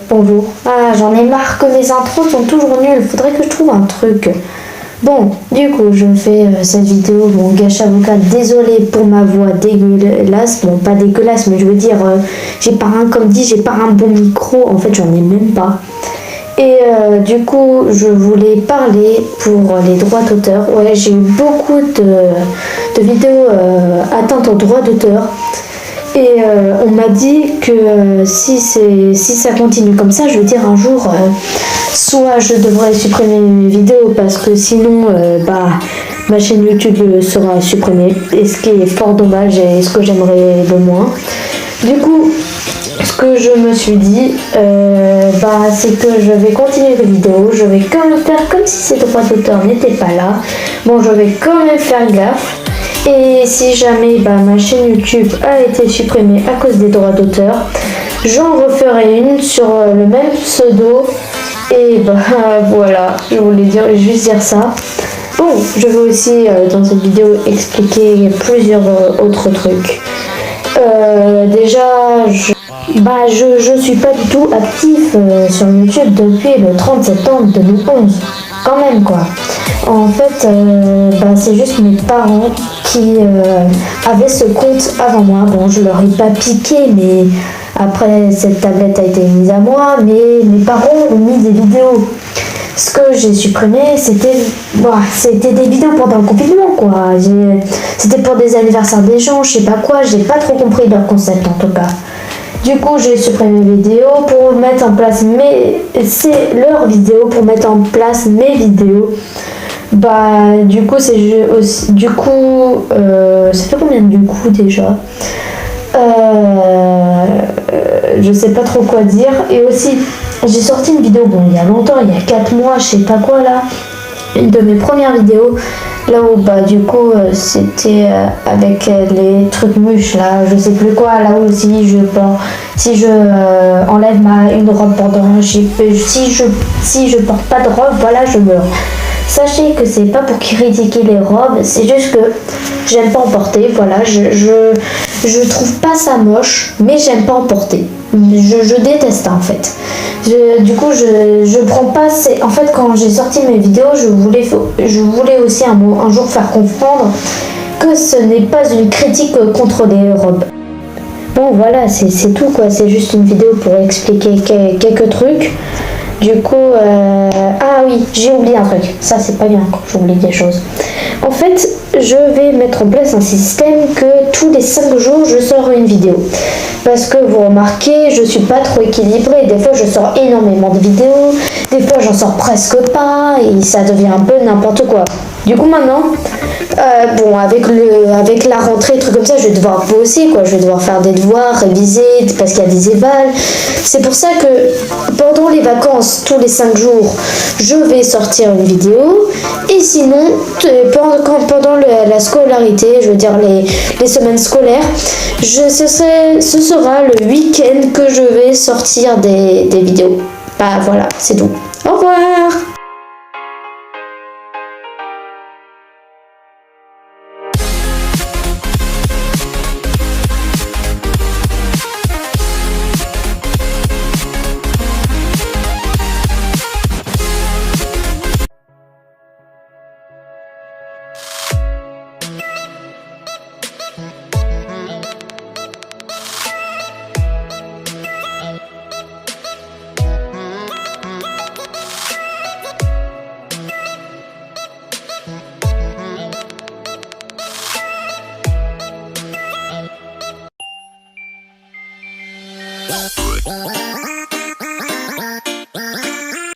Bonjour. Ah, j'en ai marre que mes intros sont toujours nulles. Faudrait que je trouve un truc. Bon, du coup, je fais cette vidéo. Bon, Gâche Avocat, désolé pour ma voix dégueulasse. Bon, pas dégueulasse, mais je veux dire, j'ai pas un bon micro. En fait, j'en ai même pas. Et du coup, je voulais parler pour les droits d'auteur. Ouais, j'ai eu beaucoup de vidéos atteintes aux droits d'auteur. Et on m'a dit que si ça continue comme ça, je veux dire un jour, soit je devrais supprimer mes vidéos parce que sinon, ma chaîne YouTube sera supprimée. Et ce qui est fort dommage et ce que j'aimerais le moins. Du coup, ce que je me suis dit, c'est que je vais continuer les vidéos. Je vais quand même faire comme si ces droits d'auteur n'étaient pas là. Bon, je vais quand même faire gaffe. Et si jamais ma chaîne YouTube a été supprimée à cause des droits d'auteur, j'en referai une sur le même pseudo. Et voilà, je voulais juste dire ça. Bon, je vais aussi dans cette vidéo expliquer plusieurs autres trucs. Déjà, je suis pas du tout actif sur YouTube depuis le 30 septembre 2011. Quand même quoi. En fait, c'est juste mes parents qui avaient ce compte avant moi. Bon, je leur ai pas piqué, mais après cette tablette a été mise à moi, mais mes parents ont mis des vidéos. Ce que j'ai supprimé, c'était des vidéos pendant le confinement, quoi. C'était pour des anniversaires des gens, je sais pas quoi, j'ai pas trop compris leur concept en tout cas. Du coup, j'ai supprimé mes vidéos pour mettre en place c'est leur vidéo pour mettre en place mes vidéos. Du coup, ça fait combien du coup déjà? Je sais pas trop quoi dire. Et aussi, j'ai sorti une vidéo, il y a longtemps, il y a 4 mois, je sais pas quoi là. Une de mes premières vidéos. Là où c'était avec les trucs mouches là, je sais plus quoi, là où si je enlève une robe pendant, si je porte pas de robe, voilà, je meurs. Sachez que c'est pas pour critiquer les robes, c'est juste que j'aime pas en porter, voilà, je trouve pas ça moche, mais j'aime pas en porter. Je déteste en fait. Du coup, je prends pas. En fait, quand j'ai sorti mes vidéos, je voulais aussi un jour faire comprendre que ce n'est pas une critique contre les robes. Bon, voilà, c'est tout quoi. C'est juste une vidéo pour expliquer quelques trucs. Du coup, ah oui, j'ai oublié un truc. Ça, c'est pas bien quand j'oublie des choses. En fait, je vais mettre en place un système que tous les 5 jours, je sors une vidéo. Parce que vous remarquez, je suis pas trop équilibrée. Des fois, je sors énormément de vidéos. Des fois, j'en sors presque pas. Et ça devient un peu n'importe quoi. Du coup, maintenant, avec la rentrée, trucs comme ça, je vais devoir bosser, quoi. Je vais devoir faire des devoirs, réviser, parce qu'il y a des évals. C'est pour ça que pendant les vacances, tous les 5 jours, je vais sortir une vidéo. Et sinon, pendant la scolarité, je veux dire les semaines scolaires, ce sera le week-end que je vais sortir des vidéos. Voilà, c'est tout. Au revoir! Yeah.